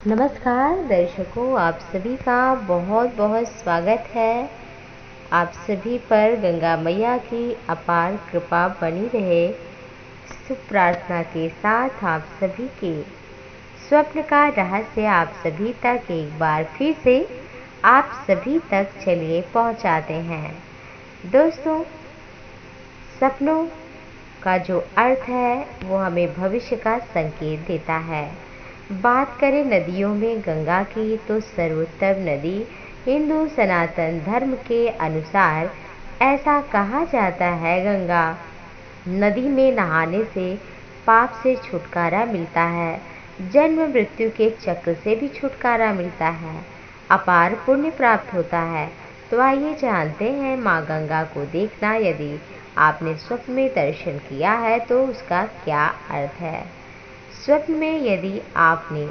नमस्कार दर्शकों, आप सभी का बहुत बहुत स्वागत है। आप सभी पर गंगा मैया की अपार कृपा बनी रहे। शुभ प्रार्थना के साथ आप सभी के स्वप्न का रहस्य आप सभी तक एक बार फिर से आप सभी तक चलिए पहुंचाते हैं। दोस्तों, सपनों का जो अर्थ है वो हमें भविष्य का संकेत देता है। बात करें नदियों में गंगा की, तो सर्वोत्तम नदी हिंदू सनातन धर्म के अनुसार ऐसा कहा जाता है, गंगा नदी में नहाने से पाप से छुटकारा मिलता है, जन्म मृत्यु के चक्र से भी छुटकारा मिलता है, अपार पुण्य प्राप्त होता है। तो आइए जानते हैं माँ गंगा को देखना यदि आपने स्वप्न में दर्शन किया है तो उसका क्या अर्थ है। स्वप्न में यदि आपने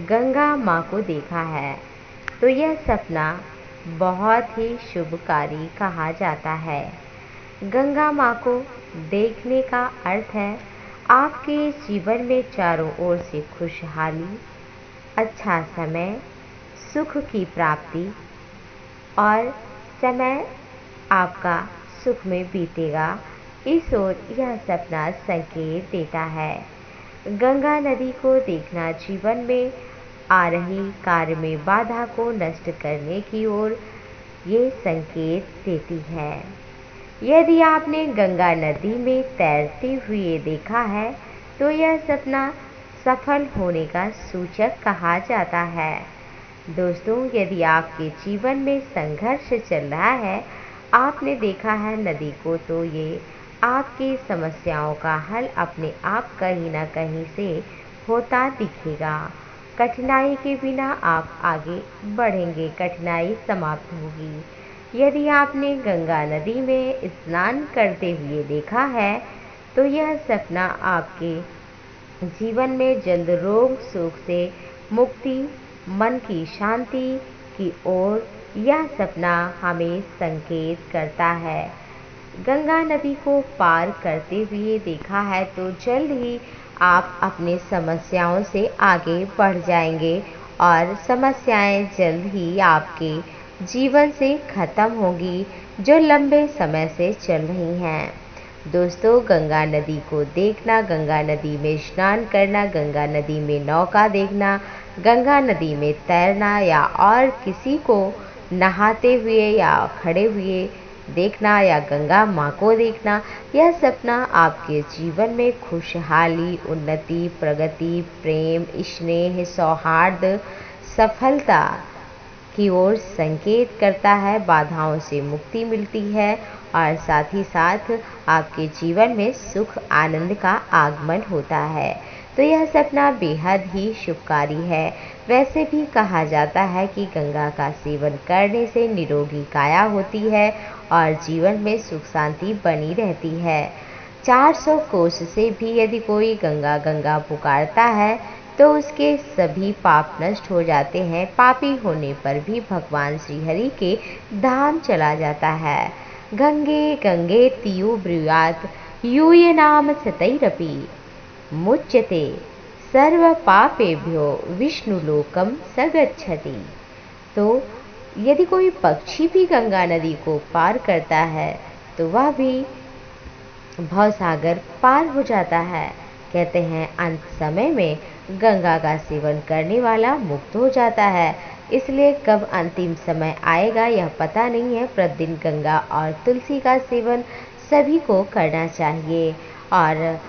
गंगा माँ को देखा है तो यह सपना बहुत ही शुभकारी कहा जाता है। गंगा माँ को देखने का अर्थ है आपके जीवन में चारों ओर से खुशहाली, अच्छा समय, सुख की प्राप्ति और समय आपका सुख में बीतेगा, इस ओर यह सपना संकेत देता है। गंगा नदी को देखना जीवन में आ रही कार्य में बाधा को नष्ट करने की ओर ये संकेत देती है। यदि आपने गंगा नदी में तैरते हुए देखा है तो यह सपना सफल होने का सूचक कहा जाता है। दोस्तों, यदि आपके जीवन में संघर्ष चल रहा है, आपने देखा है नदी को, तो ये आपकी समस्याओं का हल अपने आप कहीं ना कहीं से होता दिखेगा। कठिनाई के बिना आप आगे बढ़ेंगे, कठिनाई समाप्त होगी। यदि आपने गंगा नदी में स्नान करते हुए देखा है तो यह सपना आपके जीवन में जल्द रोग शोक से मुक्ति, मन की शांति की ओर यह सपना हमें संकेत करता है। गंगा नदी को पार करते हुए देखा है तो जल्द ही आप अपने समस्याओं से आगे बढ़ जाएंगे और समस्याएं जल्द ही आपके जीवन से खत्म होगी जो लंबे समय से चल रही हैं। दोस्तों, गंगा नदी को देखना, गंगा नदी में स्नान करना, गंगा नदी में नौका देखना, गंगा नदी में तैरना या और किसी को नहाते हुए या खड़े हुए देखना या गंगा माँ को देखना, यह सपना आपके जीवन में खुशहाली, उन्नति, प्रगति, प्रेम, स्नेह, सौहार्द, सफलता की ओर संकेत करता है। बाधाओं से मुक्ति मिलती है और साथ ही साथ आपके जीवन में सुख आनंद का आगमन होता है। तो यह सपना बेहद ही शुभकारी है। वैसे भी कहा जाता है कि गंगा का सेवन करने से निरोगी काया होती है और जीवन में सुख शांति बनी रहती है। 400 कोस से भी यदि कोई गंगा गंगा पुकारता है तो उसके सभी पाप नष्ट हो जाते हैं। पापी होने पर भी भगवान श्री हरि के धाम चला जाता है। गंगे गंगे तियो ब्रूयात यूय नाम सतैरपि मुच्यते सर्व पापेभ्यो विष्णुलोकम सगच्छति। तो यदि कोई पक्षी भी गंगा नदी को पार करता है तो वह भी भवसागर पार हो जाता है। कहते हैं अंत समय में गंगा का सेवन करने वाला मुक्त हो जाता है। इसलिए कब अंतिम समय आएगा यह पता नहीं है। प्रतिदिन गंगा और तुलसी का सेवन सभी को करना चाहिए। और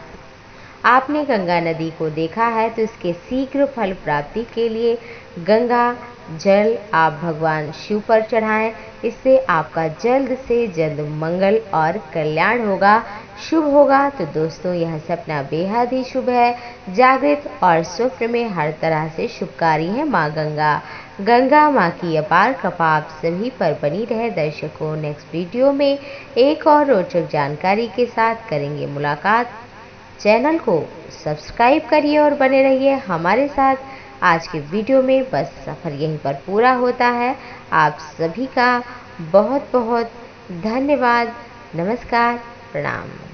आपने गंगा नदी को देखा है तो इसके शीघ्र फल प्राप्ति के लिए गंगा जल आप भगवान शिव पर चढ़ाएं। इससे आपका जल्द से जल्द मंगल और कल्याण होगा, शुभ होगा। तो दोस्तों, यह सपना बेहद ही शुभ है। जागृत और स्वप्न में हर तरह से शुभकारी है माँ गंगा। गंगा माँ की अपार कृपा आप सभी पर बनी रहे। दर्शकों, नेक्स्ट वीडियो में एक और रोचक जानकारी के साथ करेंगे मुलाकात। चैनल को सब्सक्राइब करिए और बने रहिए हमारे साथ। आज के वीडियो में बस सफ़र यहीं पर पूरा होता है। आप सभी का बहुत बहुत धन्यवाद। नमस्कार, प्रणाम।